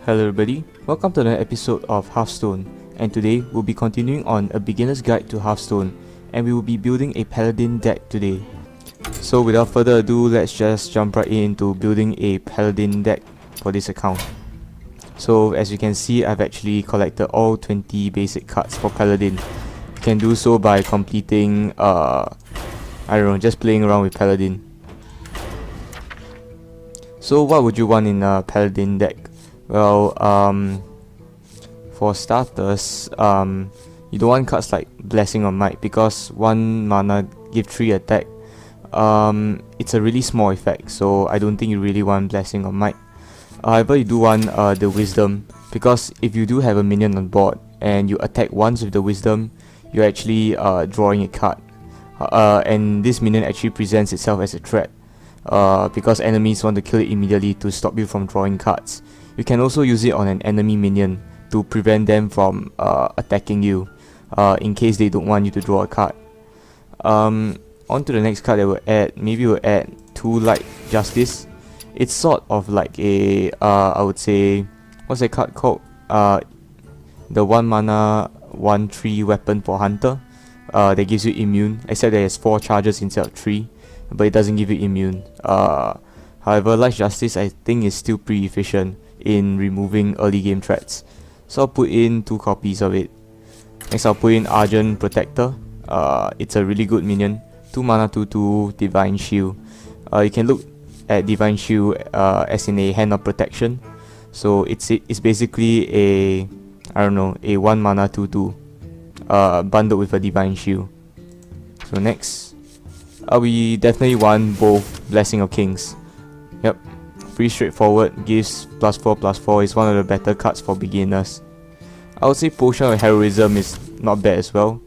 Hello everybody, welcome to another episode of Hearthstone, and today we'll be continuing on a beginner's guide to Hearthstone, and we will be building a Paladin deck today. So without further ado, let's just jump right into building a Paladin deck for this account. So as you can see, I've actually collected all 20 basic cards for Paladin. You can do so by completing, just playing around with Paladin. So what would you want in a Paladin deck? Well, for starters, you don't want cards like Blessing or Might because 1 mana give 3 attack. It's a really small effect, so I don't think you really want Blessing or Might. However, you do want the Wisdom, because if you do have a minion on board and you attack once with the Wisdom, you're actually drawing a card. And this minion actually presents itself as a threat, because enemies want to kill it immediately to stop you from drawing cards. You can also use it on an enemy minion to prevent them from attacking you, in case they don't want you to draw a card. On to the next card that we'll add. Maybe we'll add 2 Light Justice. It's sort of like a, I would say, what's that card called? The 1 mana 1/3 weapon for Hunter. That gives you immune, except that it has 4 charges instead of 3, but it doesn't give you immune. However, Light Justice I think is still pretty efficient in removing early game threats, so I'll put in 2 copies of it. Next, I'll put in Argent Protector. It's a really good minion. 2 mana 2/2 Divine Shield. You can look at Divine Shield as in a Hand of Protection. So it's basically a, a 1 mana 2/2 bundled with a Divine Shield. So next, we definitely want both Blessing of Kings. Yep, pretty straightforward, gives +4/+4, is one of the better cards for beginners. I would say Potion of Heroism is not bad as well.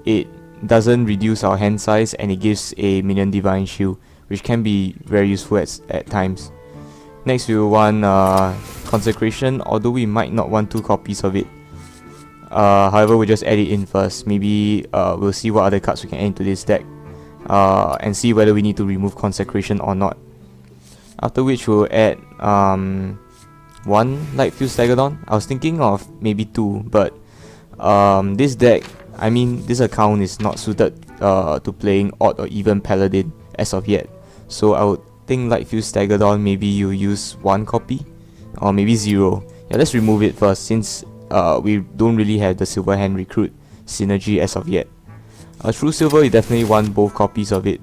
It doesn't reduce our hand size and it gives a minion Divine Shield, which can be very useful at times. Next, we will want Consecration, although we might not want 2 copies of it. However, we'll just add it in first. Maybe we'll see what other cards we can add into this deck, and see whether we need to remove Consecration or not. After which we'll add 1 Lightfield Stegodon. I was thinking of maybe 2, but this deck, this account is not suited to playing odd or even Paladin as of yet. So I would think Lightfield Stegodon, maybe you use 1 copy or maybe 0. Yeah, let's remove it first, since we don't really have the Silver Hand Recruit synergy as of yet. True Silver, you definitely want both copies of it.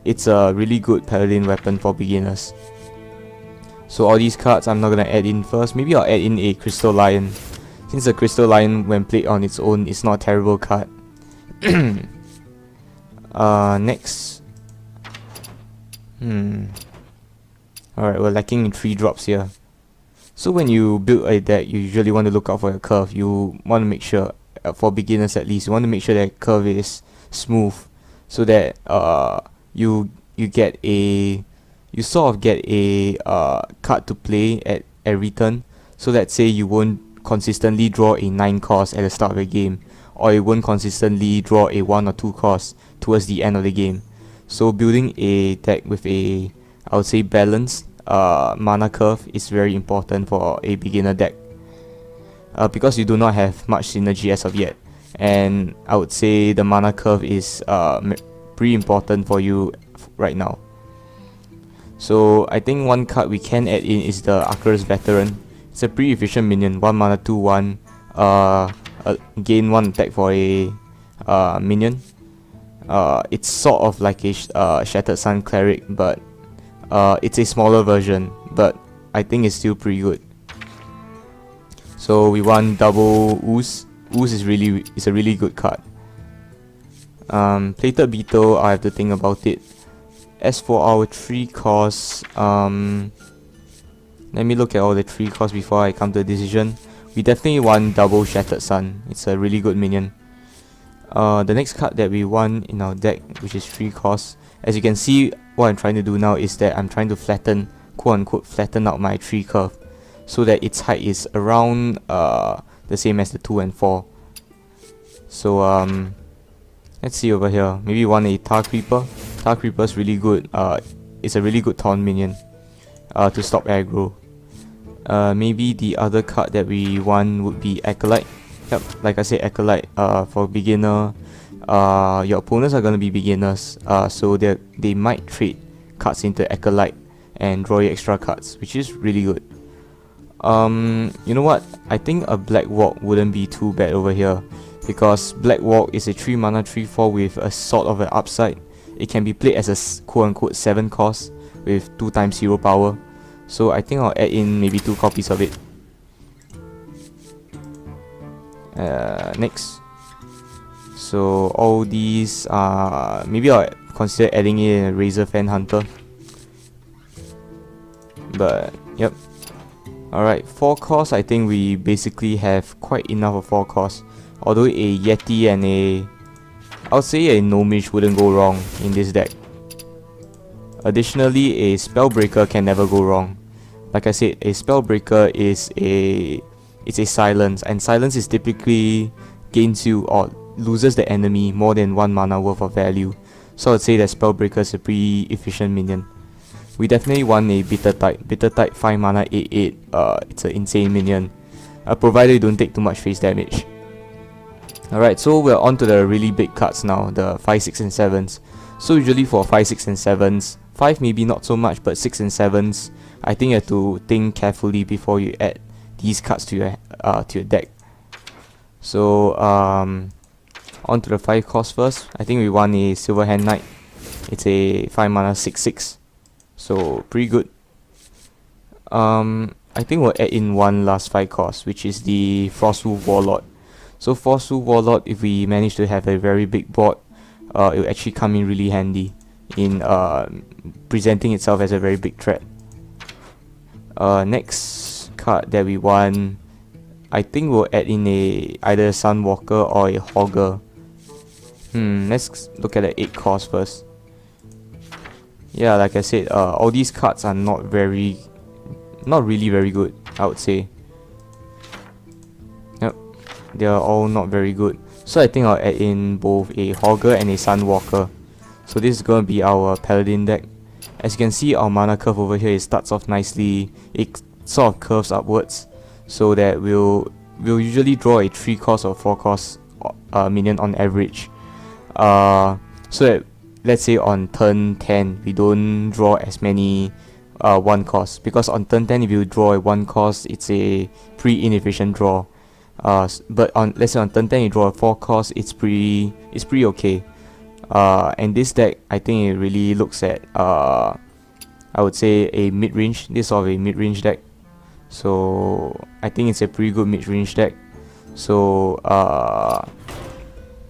It's a really good Paladin weapon for beginners. So all these cards I'm not gonna add in first. Maybe I'll add in a Crystal Lion, since the Crystal Lion, when played on its own, is not a terrible card. Next. Alright, we're lacking in 3 drops here. So when you build a deck, you usually want to look out for your curve. You want to make sure, for beginners at least, you want to make sure that curve is smooth, so that you sort of get a card to play at every turn. So let's say you won't consistently draw a 9 cost at the start of the game, or you won't consistently draw a 1 or 2 cost towards the end of the game. So building a deck with a, I would say, balanced mana curve is very important for a beginner deck, because you do not have much synergy as of yet, and I would say the mana curve is pretty important for you right now. So I think 1 card we can add in is the Archer's Veteran. It's a pretty efficient minion, 1 mana 2/1, gain 1 attack for a minion. It's sort of like a Shattered Sun Cleric, but it's a smaller version, but I think it's still pretty good. So we want double Ooze. Ooze is a really good card. Plated Beetle, I have to think about it. As for our 3 costs, let me look at all the 3 costs before I come to a decision. We definitely want double Shattered Sun. It's a really good minion. The next card that we want in our deck, which is 3 costs, as you can see, what I'm trying to do now is that I'm trying to flatten, quote unquote, flatten out my 3 curve, so that its height is around the same as the 2 and 4. So let's see over here. Maybe want a Tar Creeper. Tar Creeper is really good. It's a really good taunt minion to stop aggro. Maybe the other card that we want would be Acolyte. Yep, like I said, Acolyte. For beginner, your opponents are gonna be beginners. So they might trade cards into Acolyte and draw you extra cards, which is really good. You know what? I think a Black Walk wouldn't be too bad over here, because Black Walk is a 3 mana 3/4 with a sort of an upside. It can be played as a quote-unquote 7 cost with 2 times 0 power. So I think I'll add in maybe 2 copies of it. Next. So all these maybe I'll consider adding in a Razor Fan Hunter. But yep. Alright, 4 costs, I think we basically have quite enough of 4 costs. Although a Yeti and I would say a Gnomish wouldn't go wrong in this deck. Additionally, a Spellbreaker can never go wrong. Like I said, a Spellbreaker is a silence, and silence is typically gains you or loses the enemy more than 1 mana worth of value. So I'd say that Spellbreaker is a pretty efficient minion. We definitely want a Bitter type. Bitter type 5 mana 8/8. It's an insane minion. Provided you don't take too much face damage. Alright, so we're on to the really big cards now, the 5, 6 and 7s. So usually for 5, 6 and 7s, 5 maybe not so much, but 6 and 7s, I think you have to think carefully before you add these cards to your deck. So on to the 5 cost first. I think we want a Silverhand Knight. It's a 5 mana 6/6. So pretty good. I think we'll add in one last 5 cost, which is the Frostwolf Warlord. So Frostwolf Warlord, if we manage to have a very big board, it will actually come in really handy in presenting itself as a very big threat. Next card that we want, I think we'll add in either a Sunwalker or a Hogger. Let's look at the 8 cost first. Yeah, like I said, all these cards are not really very good, I would say. Yep, they are all not very good. So I think I'll add in both a Hogger and a Sunwalker. So this is going to be our Paladin deck. As you can see, our mana curve over here, it starts off nicely. It sort of curves upwards, so that we'll usually draw a 3 cost or 4 cost minion on average. So that, let's say on turn 10, we don't draw as many 1 cost, because on turn 10, if you draw a 1 cost, it's a pretty inefficient draw. But let's say on turn 10 you draw a 4 cost, it's pretty okay. And this deck, I think it really looks at I would say a mid-range, this sort of a mid-range deck. So I think it's a pretty good mid-range deck. So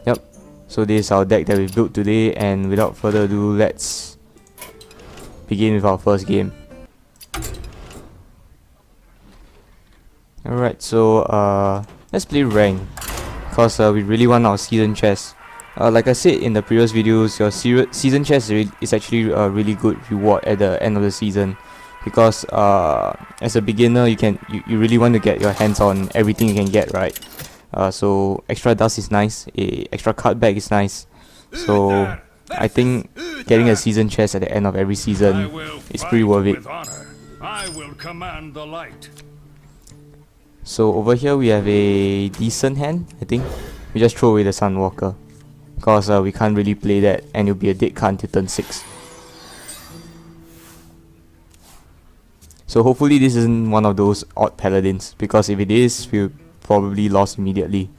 yep, so this is our deck that we built today, and without further ado, let's begin with our first game. Alright, so let's play rank, because we really want our season chest. Like I said in the previous videos, your season chest is actually a really good reward at the end of the season, because as a beginner, you really want to get your hands on everything you can get, right? So extra dust is nice, extra card bag is nice. So I think getting a season chest at the end of every season is pretty worth it. I will command the light. So over here we have a decent hand. I think we just throw away the Sunwalker, because we can't really play that, and it'll be a dead card until turn 6. So hopefully this isn't one of those odd paladins, because if it is, we'll probably lost immediately.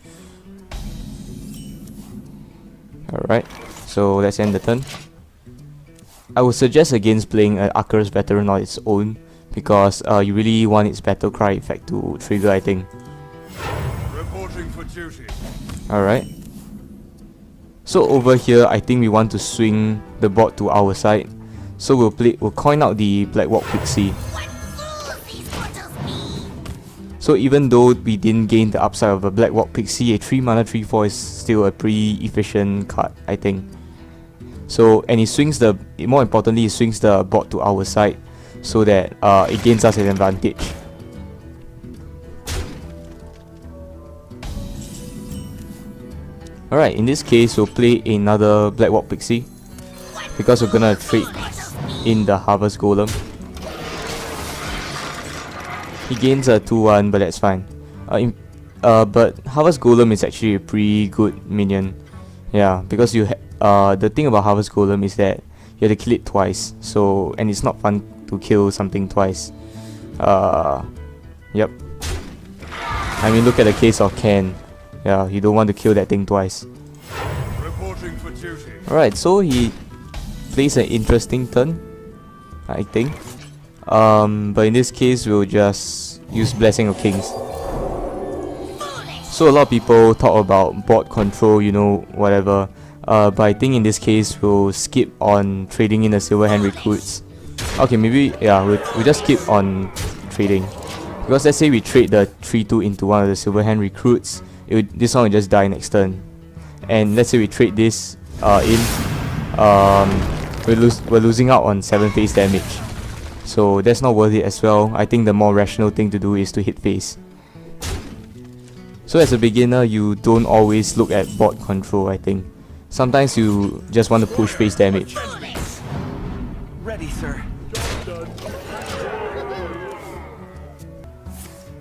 Alright, so let's end the turn. I would suggest against playing an Archer's Veteran on its own, because you really want its battle cry effect to trigger, I think. Reporting for duty. Alright. So over here, I think we want to swing the board to our side. So we'll coin out the Black Walk Pixie. So even though we didn't gain the upside of a Black Walk Pixie, a 3 mana 3/4 is still a pretty efficient card, I think. So, and it swings more importantly, it swings the board to our side, so that it gains us an advantage. Alright, in this case, we'll play another Black Walk Pixie, because we're gonna trade in the Harvest Golem. He gains a 2-1, but that's fine. But Harvest Golem is actually a pretty good minion. Yeah, because the thing about Harvest Golem is that you have to kill it twice. So, and it's not fun to kill something twice. Yep. I mean, look at the case of Ken. Yeah, you don't want to kill that thing twice. Reporting for duty. Alright, so he plays an interesting turn, I think. But in this case, we'll just use Blessing of Kings. So a lot of people talk about board control, you know, whatever. But I think in this case, we'll skip on trading in the Silver Hand recruits. Okay, maybe, yeah, we'll just skip on trading. Because let's say we trade the 3-2 into one of the Silver Hand recruits, this one will just die next turn. And let's say we trade this we're losing out on 7 face damage. So that's not worth it as well. I think the more rational thing to do is to hit face. So as a beginner, you don't always look at board control, I think. Sometimes you just want to push face damage. Ready, sir.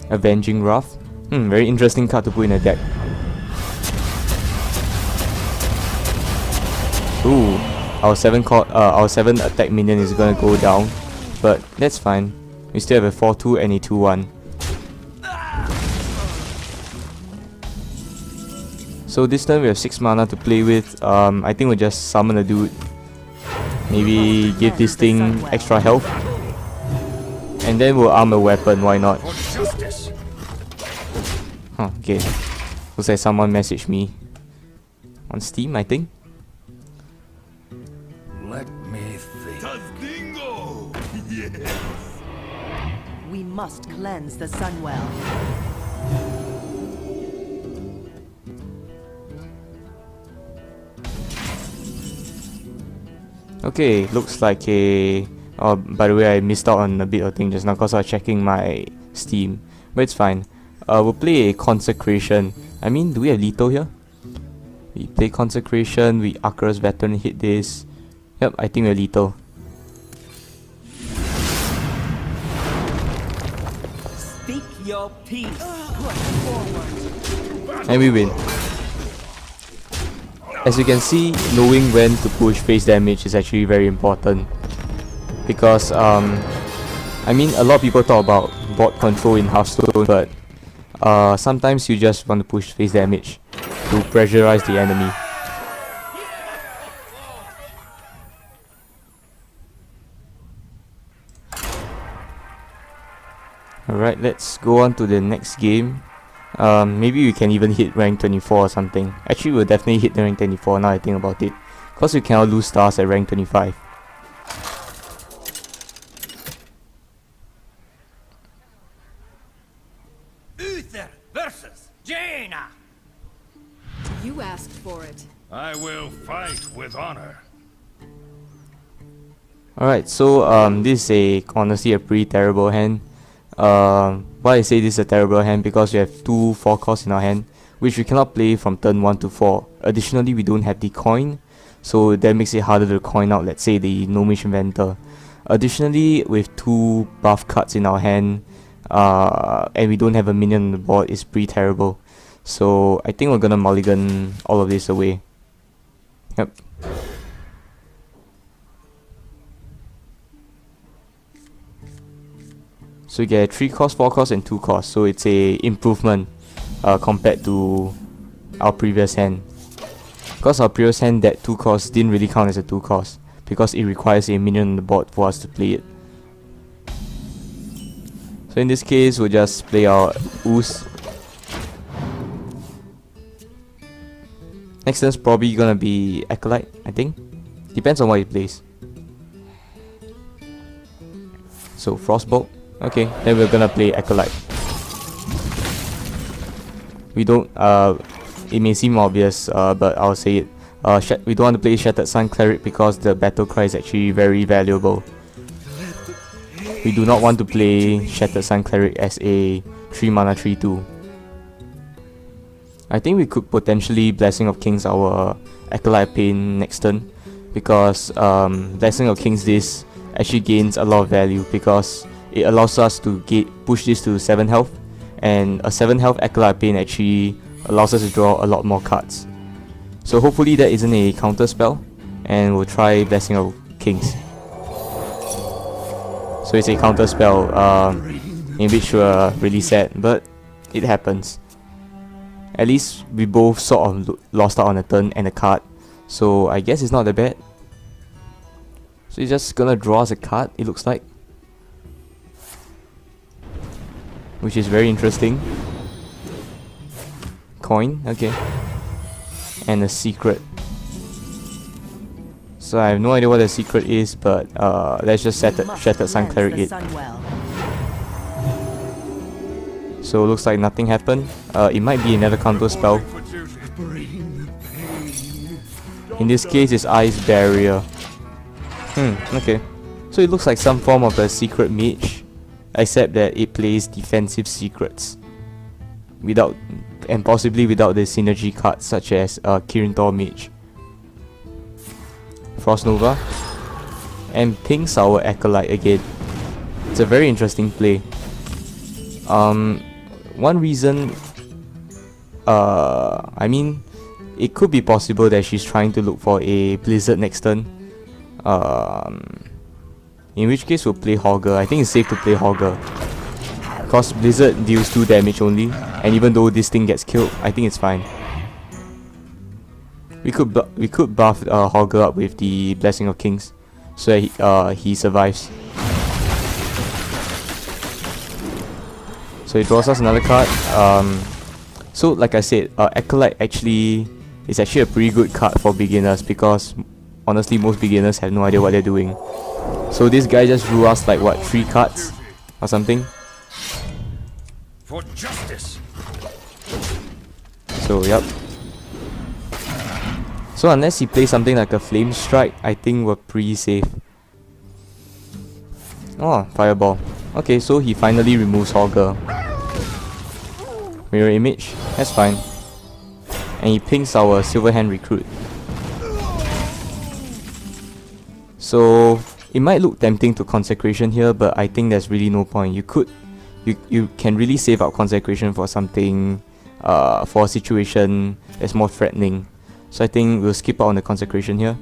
Avenging Wrath. Very interesting card to put in a deck. Ooh, our 7 attack minion is gonna go down, but that's fine. We still have a 4-2 and a 2-1. So this turn we have 6 mana to play with. I think we'll just summon a dude. Maybe give this thing extra health. And then we'll arm a weapon, why not? Huh, okay. Looks like someone messaged me. On Steam, I think. Let me think. Tazdingo! Yes. We must cleanse the Sunwell. Okay, looks like a... Oh, by the way, I missed out on a bit of thing just now because I was checking my Steam. But it's fine. We'll play a Consecration. I mean, do we have lethal here? We play Consecration, we Archer's Veteran hit this. Yep, I think we're lethal. Speak your piece. Push forward. And we win. As you can see, knowing when to push face damage is actually very important. Because, I mean, a lot of people talk about board control in Hearthstone, but sometimes you just want to push face damage to pressurize the enemy. Alright, let's go on to the next game. Maybe we can even hit rank 24 or something. Actually, we'll definitely hit the rank 24 now I think about it. Because we cannot lose stars at rank 25. Uther versus Jaina. You asked for it. I will fight with honor. Alright, so this is honestly a pretty terrible hand. Why I say this is a terrible hand? Because we have 2 4-costs in our hand, which we cannot play from turn 1 to 4. Additionally, we don't have the coin, so that makes it harder to coin out, let's say, the Gnomish Inventor. Additionally, with 2 buff cards in our hand, and we don't have a minion on the board, it's pretty terrible. So I think we're gonna mulligan all of this away. Yep. So we get 3 cost, 4 cost and 2 cost, so it's a improvement compared to our previous hand. Because our previous hand, that 2 cost didn't really count as a 2 cost, because it requires a minion on the board for us to play it. So in this case, we'll just play our Ooze. Next turn's probably gonna be Acolyte, I think. Depends on what he plays. So Frostbolt. Okay, then we're gonna play Acolyte. We don't, it may seem obvious, but I'll say it. We don't want to play Shattered Sun Cleric because the battle cry is actually very valuable. We do not want to play Shattered Sun Cleric as a 3 mana 3-2. I think we could potentially Blessing of Kings our Acolyte Pain next turn, because Blessing of Kings this actually gains a lot of value because it allows us to push this to 7 health, and a 7 health Acolyte Pain actually allows us to draw a lot more cards. So hopefully that isn't a counter spell, and we'll try Blessing of Kings. So it's a counter spell, in which we're really sad, but it happens. At least we both sort of lost out on a turn and a card, so I guess it's not that bad. So he's just gonna draw us a card, it looks like, which is very interesting. Coin, okay, and a secret. So I have no idea what the secret is, but let's just Shattered Sun Cleric it. So it looks like nothing happened. It might be another counter spell. In this case, it's Ice Barrier. Okay. So it looks like some form of a secret mage, except that it plays defensive secrets, and possibly without the synergy cards such as Kirintor Mage. Frost Nova, and pings our Acolyte again. It's a very interesting play. One reason, I mean, it could be possible that she's trying to look for a Blizzard next turn. In which case we'll play Hogger. I think it's safe to play Hogger, because Blizzard deals 2 damage only, and even though this thing gets killed, I think it's fine. We could buff Hogger up with the Blessing of Kings, so that he survives. So he draws us another card. So like I said, Acolyte is actually a pretty good card for beginners, because honestly most beginners have no idea what they're doing. So this guy just drew us like what, 3 cards or something. For justice. So yep. So unless he plays something like a Flame Strike, I think we're pretty safe. Oh, Fireball. Okay, so he finally removes Hogger. Mirror Image, that's fine. And he pings our Silverhand Recruit. So it might look tempting to Consecration here, but I think there's really no point. You can really save up Consecration for something, for a situation that's more threatening. So I think we'll skip out on the Consecration here.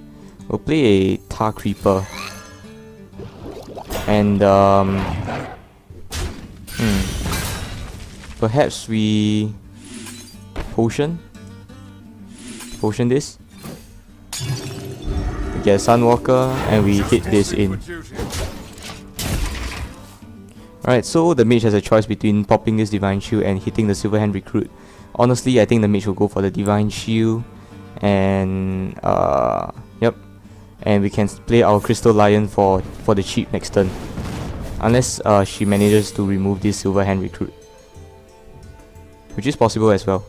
We'll play a Tar Creeper. And perhaps we potion this. We get a Sunwalker and we hit this in. Alright, so the mage has a choice between popping this Divine Shield and hitting the Silverhand Recruit. Honestly, I think the mage will go for the Divine Shield, and yep, and we can play our Crystal Lion for the cheap next turn, unless she manages to remove this Silverhand Recruit, which is possible as well.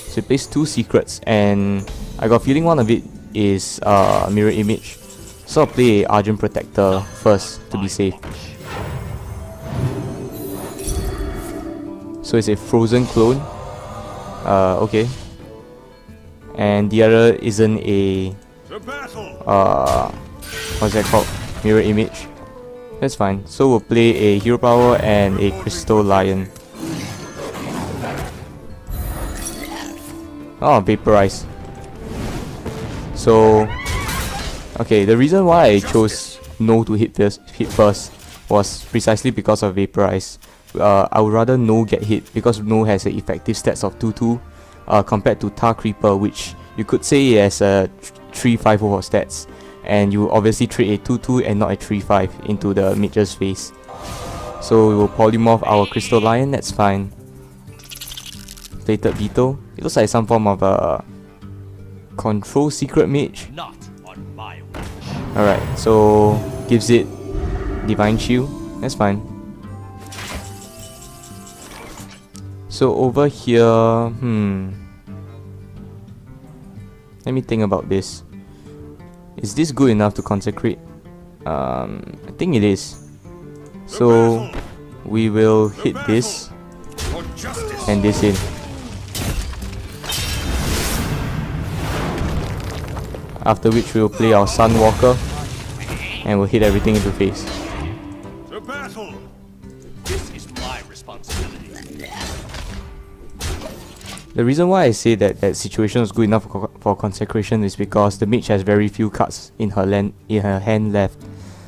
So it plays 2 secrets, and I got a feeling one of it is Mirror Image, so I'll play a Argent Protector first to be safe. So it's a Frozen Clone. Okay. And the other isn't a what's that called? Mirror Image. That's fine. So we'll play a Hero Power and a Crystal Lion. Oh, Vaporize. So okay, the reason why I chose no to hit first was precisely because of Vaporize. I would rather no get hit, because no has an effective stats of 2-2 compared to Tar Creeper, which you could say has a 3-5 over stats, and you obviously trade a 2-2 and not a 3-5 into the mage's face. So we will polymorph our Crystal Lion, that's fine. Plated Beetle. It looks like some form of a Control Secret Mage. Alright, so gives it Divine Shield, that's fine. So over here, let me think about this. Is this good enough to consecrate? I think it is. So we will hit this and this in. After which we will play our Sunwalker and we'll hit everything into face. To battle! This is my responsibility. The reason why I say that that situation was good enough for consecration is because the mage has very few cards in her hand left,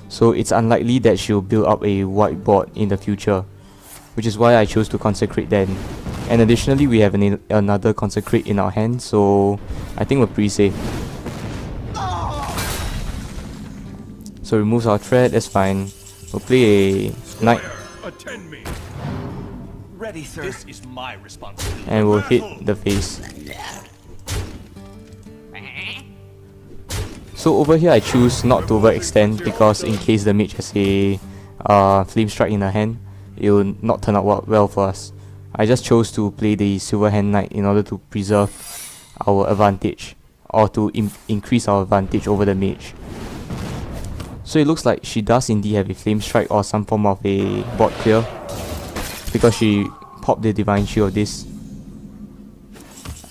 so it's unlikely that she'll build up a white board in the future, which is why I chose to consecrate then. And additionally, we have another consecrate in our hand, so I think we're pretty safe. So removes our threat, that's fine. We'll play a knight. Attend me! Ready, sir. This is my responsibility. And we'll hit the face. So over here I choose not to overextend because in case the mage has a flame strike in her hand, it will not turn out well for us. I just chose to play the silver hand knight in order to preserve our advantage, or to increase our advantage over the mage. So it looks like she does indeed have a flame strike or some form of a board clear, because she popped the divine shield of this.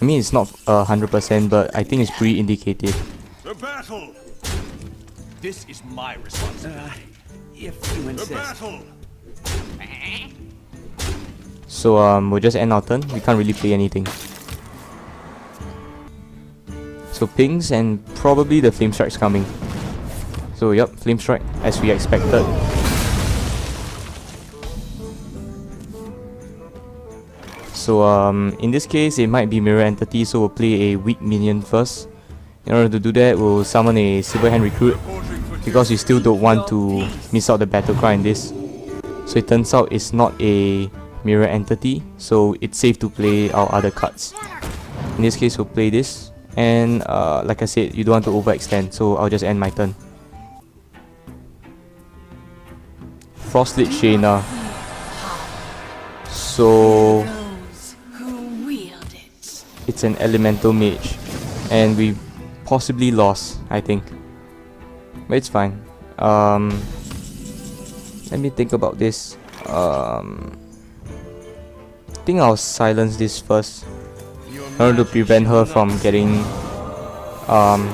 I mean, it's not 100%, but I think it's pretty indicative. To battle! This is my responsibility. If you To insist. battle! So we'll just end our turn. We can't really play anything. So pings, and probably the flame strike's coming. So yep, flame strike as we expected. So in this case it might be mirror entity, so we'll play a weak minion first. In order to do that, we'll summon a silver hand recruit, because we still don't want to miss out the battle cry in this. So it turns out it's not a mirror entity, so it's safe to play our other cards. In this case we'll play this, and like I said, you don't want to overextend, so I'll just end my turn. Frostlit Jaina. So it's an elemental mage, and we possibly lost, I think, but it's fine. Let me think about this. I think I'll silence this first in order to prevent her from getting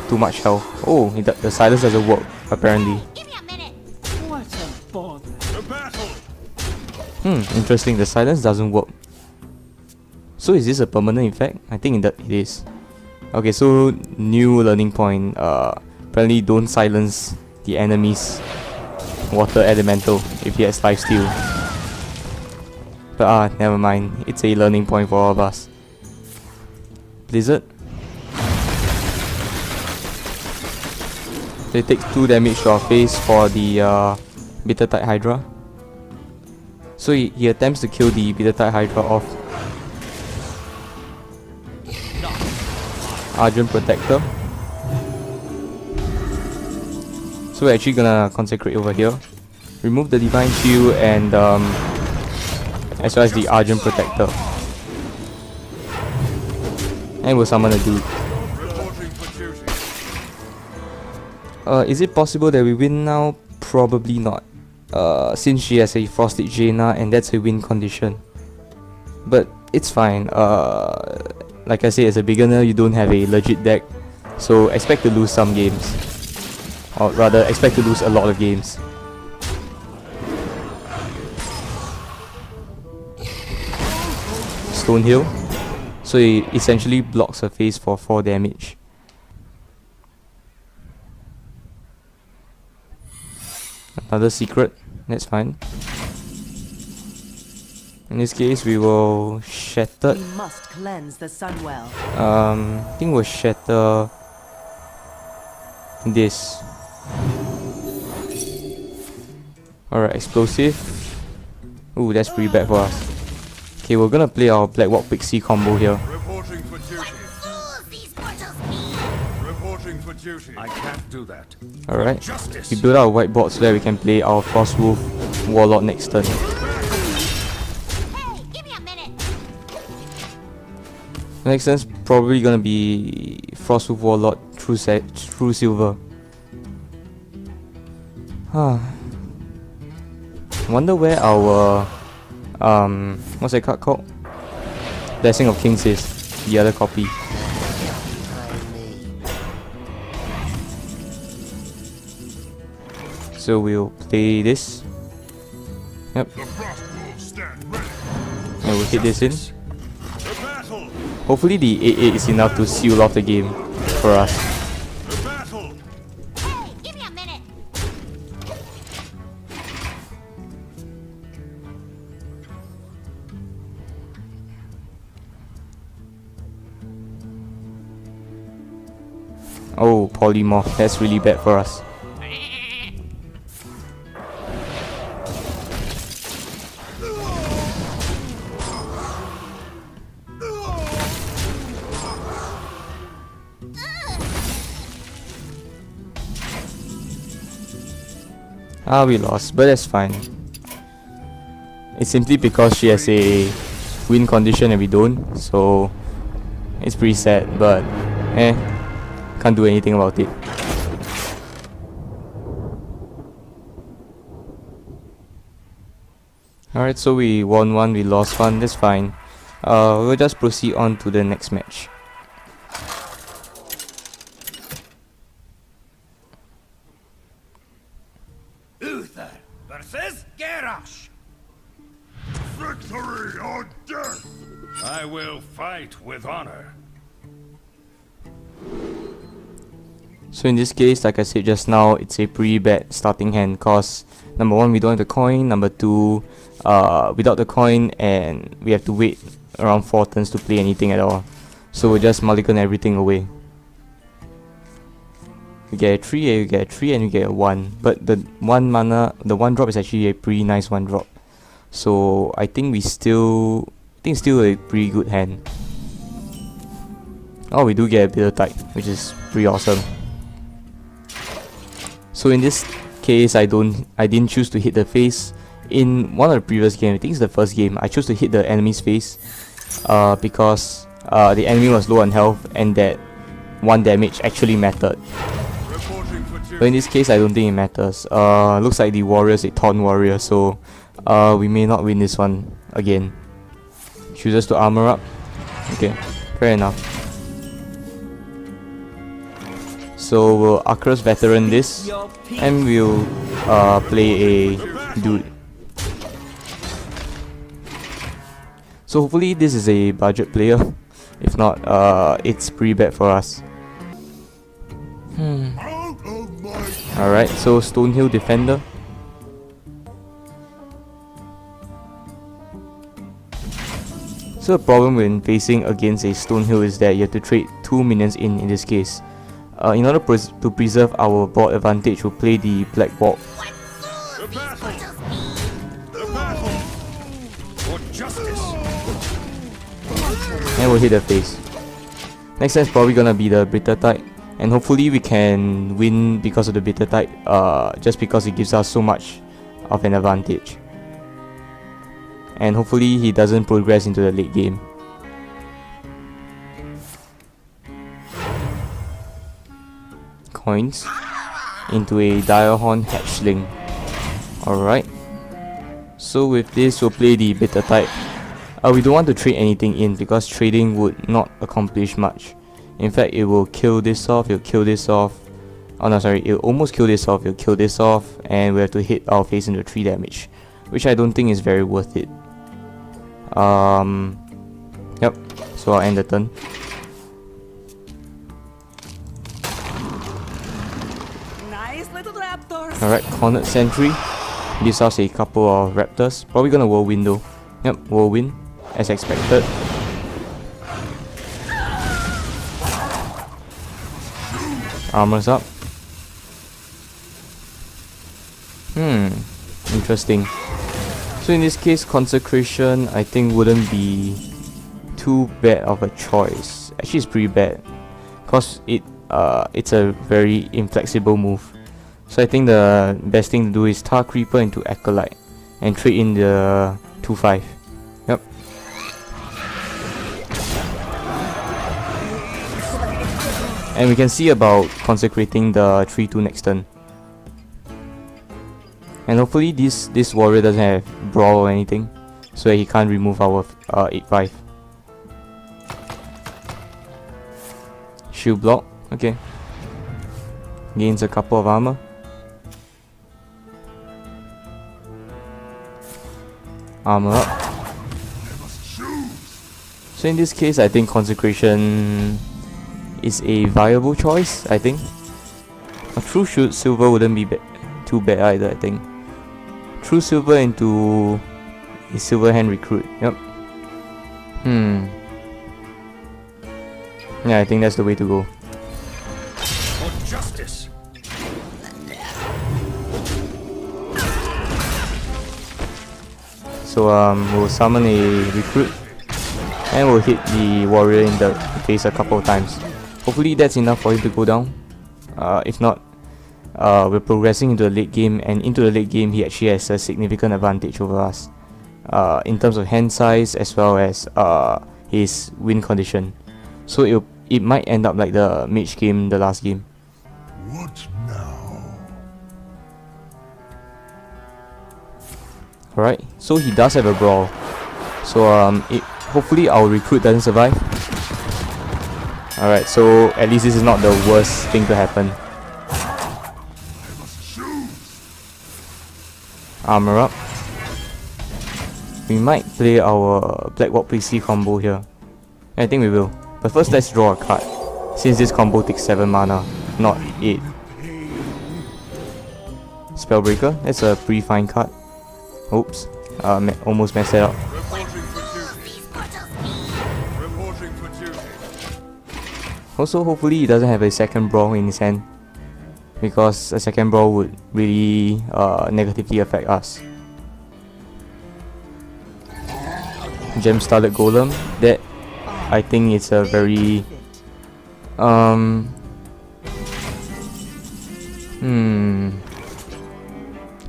too much health. Oh, the silence doesn't work apparently. What a bother. To battle! Interesting, the silence doesn't work. So is this a permanent effect? I think it is. Okay, so new learning point. Apparently don't silence the enemy's water elemental if he has lifesteal. But never mind. It's a learning point for all of us. Blizzard. So it takes 2 damage to our face for the Bittertide Hydra. So he attempts to kill the Bittertide Hydra off. Argent Protector. So we're actually gonna consecrate over here. Remove the Divine Shield and as well as the Argent Protector. And we'll summon a dude. Reporting for duty. Is it possible that we win now? Probably not. Since she has a Frostlit Jaina and that's a win condition. But it's fine. Like I say, as a beginner, you don't have a legit deck, so expect to lose some games. Or rather, expect to lose a lot of games. Stonehill. So it essentially blocks her face for 4 damage. Another secret, that's fine. In this case, we will shatter. We must cleanse the Sunwell. I think we'll shatter this. Alright, explosive. Ooh, that's pretty bad for us. Okay, we're gonna play our Blackwalk Pixie combo here. Reporting for duty. Reporting for duty. I can't do that. Alright. Justice. We build our whiteboard so that we can play our Frostwolf Warlord next turn. Next turn's probably gonna be Frostwolf Warlord through silver. Wonder where our what's that card called? Blessing of Kings is. The other copy. So we'll play this. Yep. The frost wolves stand ready. And we'll hit this in. The battle. Hopefully the 8/8 is enough to seal off the game for us. The battle. Hey, give me a minute. Oh, polymorph. That's really bad for us. Ah, we lost, but that's fine. It's simply because she has a win condition and we don't, so it's pretty sad, but can't do anything about it. Alright, so we won one, we lost one, that's fine. We'll just proceed on to the next match. Uther versus Garrosh. Victory or death. I will fight with honor. So in this case, like I said just now, it's a pretty bad starting hand cause number one, we don't have the coin, number two, without the coin, and we have to wait around 4 turns to play anything at all. So we'll just mulligan everything away. We get a 3, we get a 3, and we get a 1. But the 1 mana, the 1 drop is actually a pretty nice 1 drop. So I think still a pretty good hand. Oh, we do get a bitter type, which is pretty awesome. So in this case, I didn't choose to hit the face. In one of the previous games, I think it's the first game, I chose to hit the enemy's face because the enemy was low on health and that 1 damage actually mattered. But in this case, I don't think it matters. Looks like the warrior is a taunt warrior, so we may not win this one again. Chooses to armor up. Okay, fair enough. So we'll Arcus Veteran this, and we'll play a dude. So hopefully this is a budget player. If not, it's pretty bad for us. Alright, so Stonehill Defender. So the problem when facing against a Stonehill is that you have to trade 2 minions in this case. In order to preserve our board advantage, we'll play the Black Bolt. The battle. The battle. For justice. And we'll hit the face. Next time is probably gonna be the Bitter type, and hopefully we can win because of the Bitter type, just because it gives us so much of an advantage. And hopefully he doesn't progress into the late game. Coins into a Direhorn Hatchling. Alright. So with this we'll play the Bitter type. We don't want to trade anything in because trading would not accomplish much. In fact, it will kill this off, it'll kill this off. Oh no, sorry, it'll almost kill this off, it'll kill this off, and we have to hit our face into 3 damage, which I don't think is very worth it. Yep, so I'll end the turn. Nice little raptors. Alright, Cornered Sentry gives us a couple of raptors. Probably gonna Whirlwind though. Yep, Whirlwind, as expected. Armors up. Interesting. So in this case, Consecration I think wouldn't be too bad of a choice. Actually, it's pretty bad because it's a very inflexible move. So I think the best thing to do is Tar Creeper into Acolyte and trade in the 2/5. Yep. And we can see about consecrating the 3/2 next turn. And hopefully this warrior doesn't have brawl or anything, so that he can't remove our 8/5. Shield block, okay. Gains a couple of armor. Armor up. So in this case, I think Consecration is a viable choice, I think. A True Silver wouldn't be too bad either, I think. True Silver into a Silver Hand Recruit, yep. Yeah, I think that's the way to go. For justice. So we'll summon a Recruit and we'll hit the Warrior in the face a couple of times. Hopefully that's enough for him to go down. If not, we're progressing into the late game, and into the late game he actually has a significant advantage over us in terms of hand size as well as his win condition. So it might end up like the mage game, the last game. What now? Alright, so he does have a brawl. So hopefully our recruit doesn't survive. Alright, so at least this is not the worst thing to happen. Armor up. We might play our Black Walk PC combo here. I think we will. But first let's draw a card, since this combo takes 7 mana, not 8. Spellbreaker, that's a pretty fine card. Oops, almost messed it up. Also, hopefully he doesn't have a second brawl in his hand, because a second brawl would really negatively affect us. Gem Starlet Golem, that I think it's a very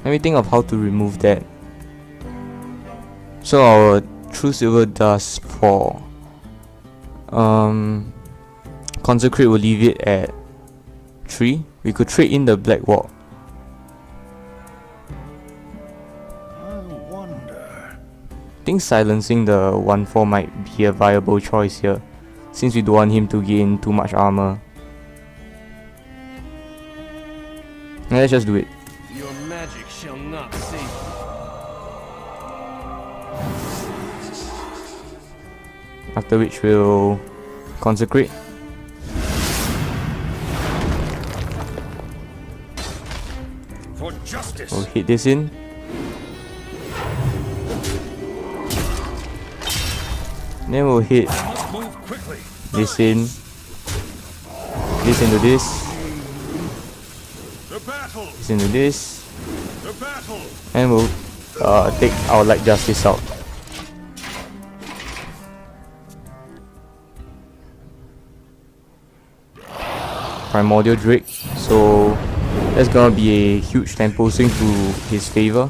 let me think of how to remove that. So our True Silver does 4. Consecrate will leave it at 3. We could trade in the Black Walk. I wonder. I think silencing the 1/4 might be a viable choice here, since we don't want him to gain too much armor. Let's just do it. Your magic shall not save you. After which we'll consecrate. For justice. We'll hit this in. Then we'll hit Must move quickly. this in. This into this. The battle. This into this. The battle. And we'll take our Light Justice out. Primordial Drake, so that's gonna be a huge tempo swing to his favor.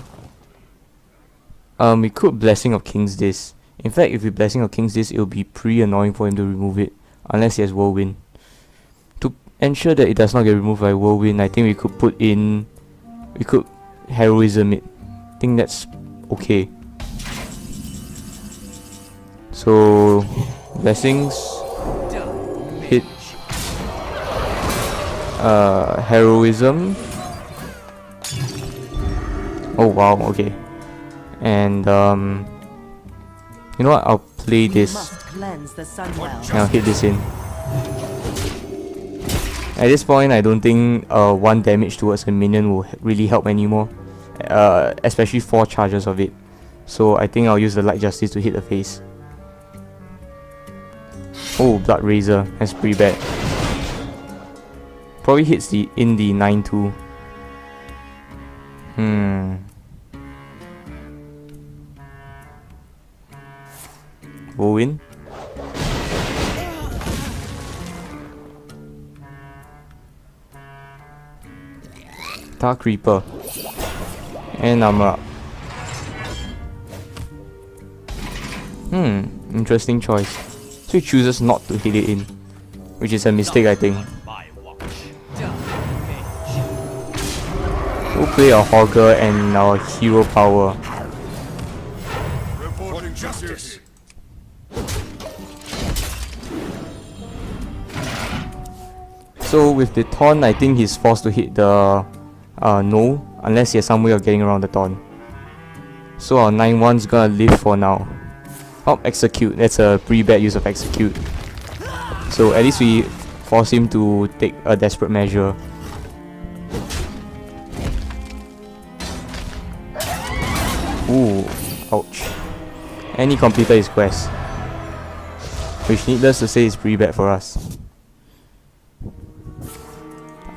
We could Blessing of King's Disc. In fact, if we Blessing of King's Disc, it'll be pretty annoying for him to remove it, unless he has Whirlwind. To ensure that it does not get removed by Whirlwind, I think we could Heroism it. I think that's okay. So Blessings, hit Heroism. Oh wow, okay. And you know what, I'll play We this must cleanse the Sunwell. and I'll hit this in. At this point, I don't think 1 damage towards a minion will really help anymore, especially 4 charges of it. So I think I'll use the Light Justice to hit the face. Oh, Blood Razor, that's pretty bad. Probably hits the 9-2. Whirlwind. Dark Reaper. And armor up. Interesting choice. So he chooses not to hit it in, which is a mistake, I think. My watch. We'll play our Hogger and our Hero Power. For justice. So with the Taunt, I think he's forced to hit the no, unless he has some way of getting around the Taunt. So our 9-1's gonna live for now. Oh, execute. That's a pretty bad use of execute. So at least we force him to take a desperate measure. Ooh, ouch. And he completed his quest, which needless to say is pretty bad for us.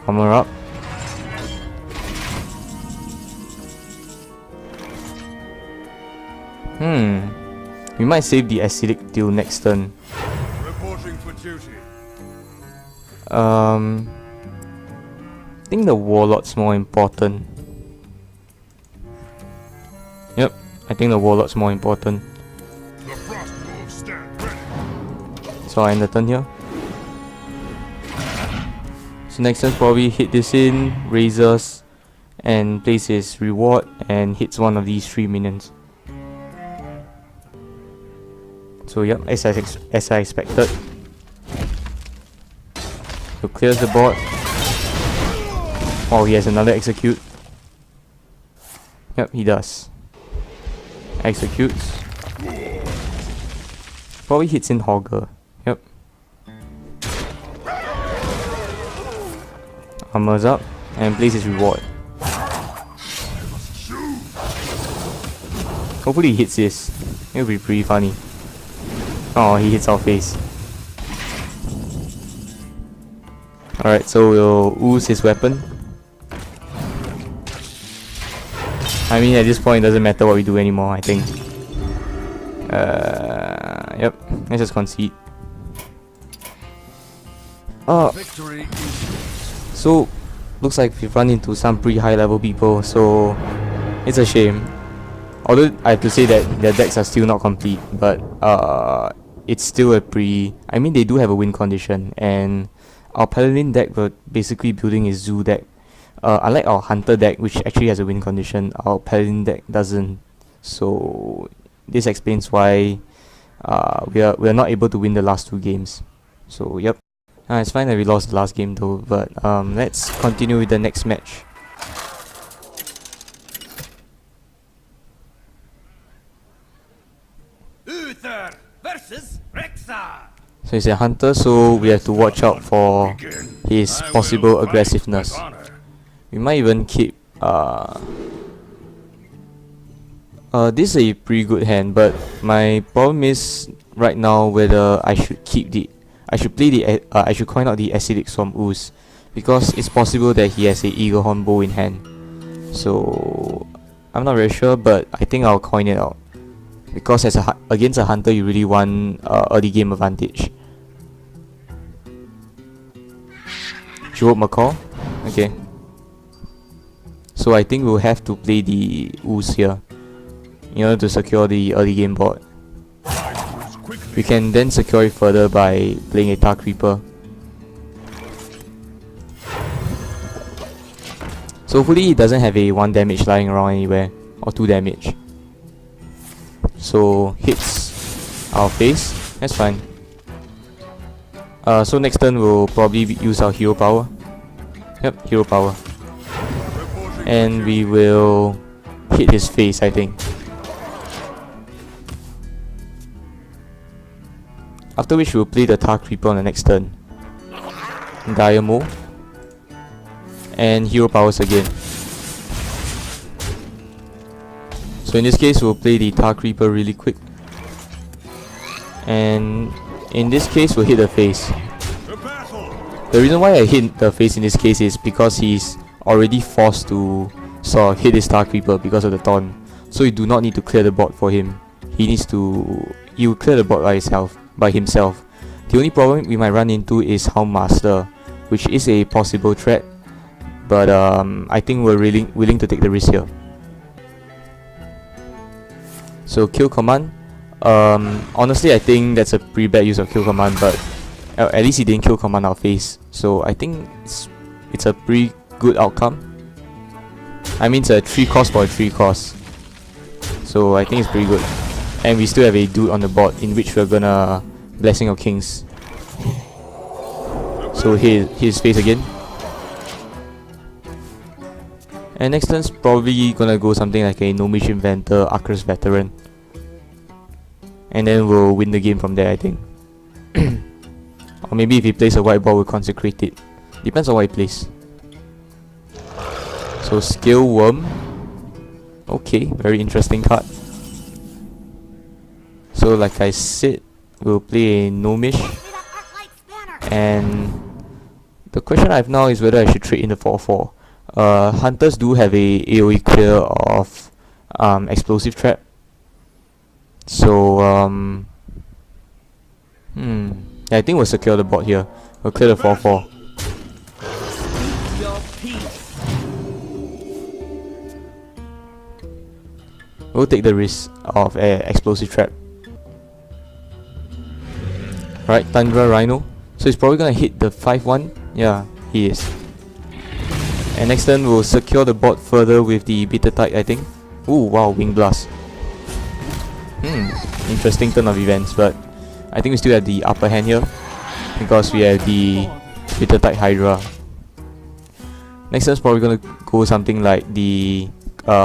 Armor up. We might save the acidic till next turn. Reporting for duty. I think the warlord's more important. Yep, I think the warlord's more important. The frost wolves stand ready. So I end the turn here. So next turn probably hit this in, raises, and plays his reward and hits one of these 3 minions. So yep, as I expected. So clears the board. Oh, he has another execute. Yep, he does. Executes. Probably hits in Hogger. Yep. Armors up and plays his reward. Hopefully he hits this. It'll be pretty funny. Oh, he hits our face. Alright, so we'll ooze his weapon. I mean, at this point, it doesn't matter what we do anymore, I think. Yep, let's just concede. Victory. So, looks like we've run into some pretty high level people, so it's a shame. Although I have to say that their decks are still not complete, but it's still a pretty... I mean, they do have a win condition, and our Paladin deck we're basically building a Zoo deck. Unlike our Hunter deck, which actually has a win condition, our Paladin deck doesn't. So this explains why we are not able to win the last 2 games. So yep, it's fine that we lost the last game though. But let's continue with the next match. Uther versus Rexar. So he's a Hunter, so we have to watch out for his possible aggressiveness. We might even keep this is a pretty good hand, but my problem is right now whether I should I should coin out the acidic from Ooze, because it's possible that he has a Eaglehorn bow in hand. So I'm not very sure, but I think I'll coin it out, because against a Hunter you really want early game advantage. Jewel Macaw, okay. So I think we'll have to play the Ooze here in order to secure the early game board. We can then secure it further by playing a Tar Creeper. So hopefully he doesn't have a 1 damage lying around anywhere, or 2 damage. So hits our face, that's fine. So next turn we'll probably use our hero power. Yep, hero power. And we will hit his face, I think. After which we'll play the Tar Creeper on the next turn. Dire Maul. And hero powers again. So in this case we'll play the Tar Creeper really quick. And in this case we'll hit the face. The reason why I hit the face in this case is because he's already forced to sort of hit his Tar Creeper because of the taunt. So you do not need to clear the board for him. He will clear the board by himself. The only problem we might run into is Hound Master, which is a possible threat, but I think we're really willing to take the risk here. So kill command. Honestly, I think that's a pretty bad use of kill command, but at least he didn't kill command our face, so I think it's a pretty good outcome. I mean, it's a 3 cost for a 3 cost, so I think it's pretty good. And we still have a dude on the board in which we're gonna Blessing of Kings. So hit his face again. And next turn's probably gonna go something like a Gnomish Inventor, Arcus Veteran. And then we'll win the game from there, I think. Or maybe if he plays a white ball, we'll consecrate it. Depends on what he plays. So Scale Worm. Okay, very interesting card. So like I said, we'll play a Gnomish. And the question I have now is whether I should trade in the 4-4. Hunters do have a AoE clear of Explosive Trap. So yeah, I think we'll secure the board here. We'll clear the 4-4. We'll take the risk of Explosive Trap. Right, Tundra Rhino. So he's probably gonna hit the 5-1. Yeah, he is. And next turn we'll secure the board further with the Bitter Tide, I think. Ooh, wow, Wing Blast. Interesting turn of events, but I think we still have the upper hand here because we have the Bitter Tide Hydra. Next turn's probably gonna go something like the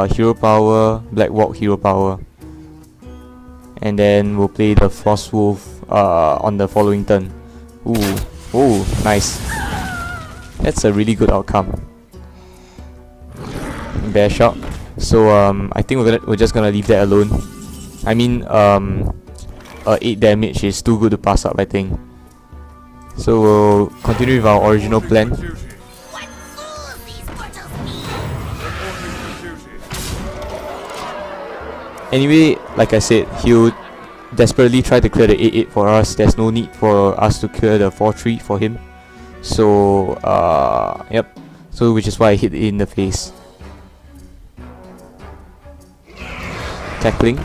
Hero Power, Black Walk Hero Power. And then we'll play the Frost Wolf on the following turn. Ooh, nice. That's a really good outcome. Bear Shock. So I think we're just gonna leave that alone. I mean 8 damage is too good to pass up, I think. So we'll continue with our original plan. What fools these mortals be! Anyway, like I said, he'll desperately try to clear the 8-8 for us. There's no need for us to clear the 4-3 for him. So yep. So which is why I hit it in the face. Tackling.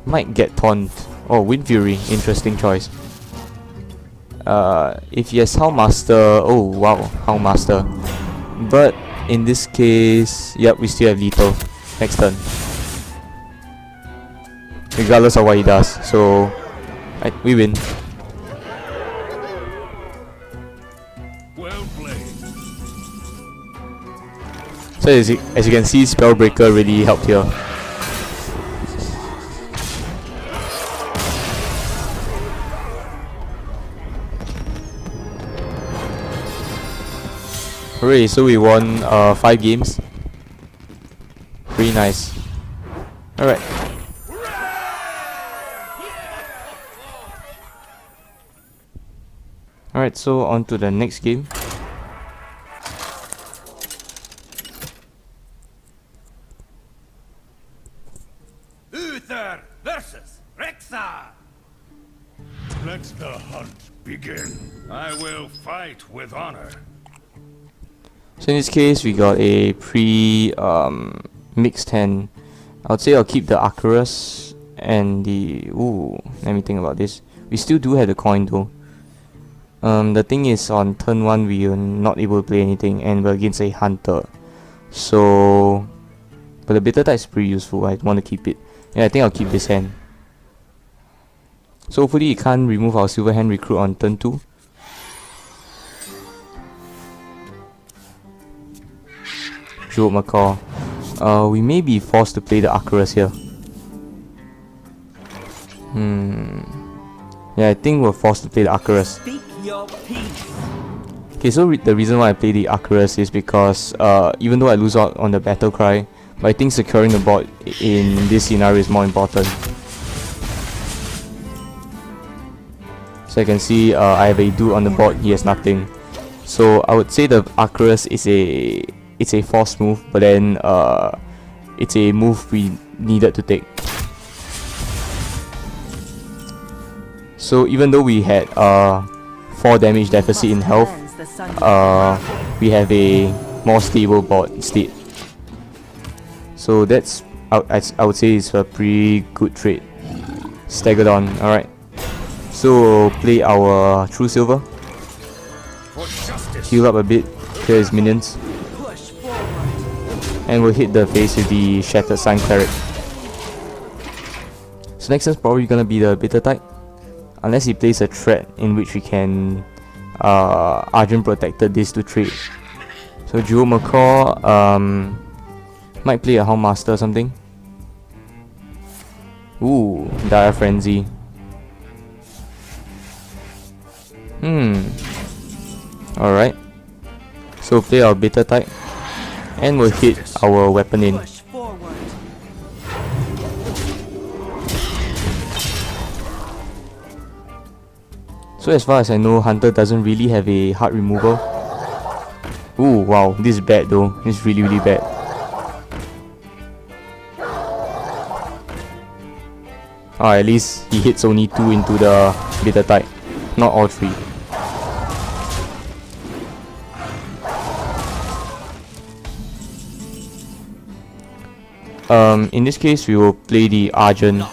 Might get taunt. Oh, Wind Fury. Interesting choice. If yes, Houndmaster. Oh wow, Houndmaster. But in this case, yep, we still have lethal. Next turn. Regardless of what he does. So we win. Well played. So as you can see, Spellbreaker really helped here. Hooray, so we won 5 games. Pretty nice. Alright. Alright, so on to the next game. Uther versus Rexar. Let the hunt begin. I will fight with honor. So in this case, we got a mixed hand. I would say I'll keep the Arcturus and the... Ooh, let me think about this. We still do have the coin though. The thing is, on turn 1 we are not able to play anything and we're against a hunter. So... But the Bitter Tide is pretty useful, I want to keep it. Yeah, I think I'll keep this hand. So hopefully it can't remove our Silver Hand Recruit on turn 2. Jewel Macaw. We may be forced to play the Arcturus here. Yeah, I think we're forced to play the Arcturus. Okay, so the reason why I play the Arcturus is because even though I lose out on the Battle Cry, but I think securing the board in this scenario is more important. So I can see I have a dude on the board, he has nothing. So I would say the Arcturus is a forced move, but then it's a move we needed to take. So even though we had 4 damage deficit in health, we have a more stable board state. So that's, I would say, it's a pretty good trade. Staggered on, alright. So we'll play our True Silver. Heal up a bit, clear his minions. And we'll hit the face with the Shattered Sign Cleric. So next is probably gonna be the Bitter Tide. Unless he plays a threat in which we can Argent Protected this to trade. So Jewel Macaw, might play a Houndmaster or something. Ooh, Dire Frenzy. Alright. So play our Bitter type. And we'll hit our weapon in. Push forward. So as far as I know, Hunter doesn't really have a heart removal. Ooh, wow, this is bad though. This is really, really bad. At least he hits only 2 into the Bitter type, not all 3. In this case, we will play the Argent,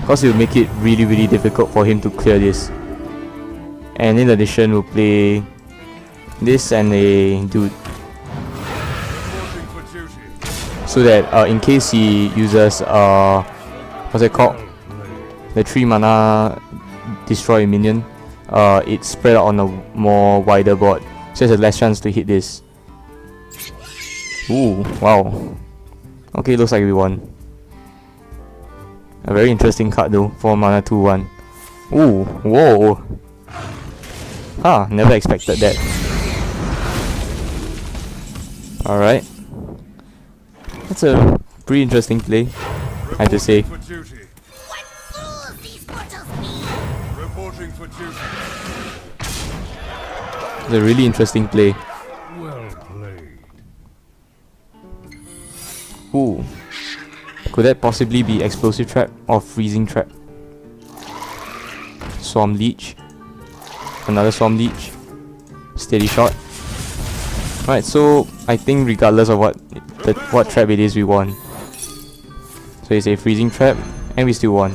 because it will make it really, really difficult for him to clear this. And in addition, we'll play this and a Dude, so that in case he uses what's it called, the 3 mana destroy a minion, it's spread out on a more wider board, so there's a less chance to hit this. Ooh, wow. Okay, looks like we won. A very interesting card though, 4 mana 2/1. Ooh, whoa. Never expected that. Alright. That's a pretty interesting play, I have to say. What fools these mortals be! Reporting for duty. It's a really interesting play. Well played. Ooh. Could that possibly be Explosive Trap or Freezing Trap? Swarm Leech. Another Swarm Leech. Steady Shot. Alright, so I think regardless of what trap it is, we won. So it's a Freezing Trap and we still won.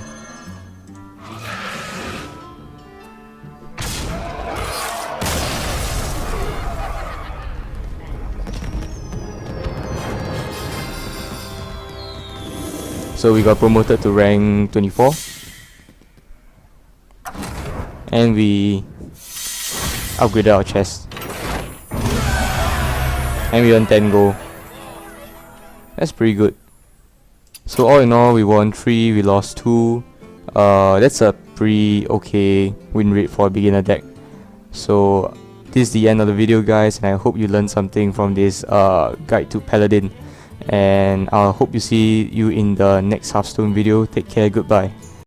So we got promoted to rank 24. And we upgraded our chest. And we earned 10 gold. That's pretty good. So all in all, we won 3, we lost 2. That's a pretty okay win rate for a beginner deck. So this is the end of the video, guys, and I hope you learned something from this guide to Paladin. And I hope you see you in the next Hearthstone video. Take care, goodbye.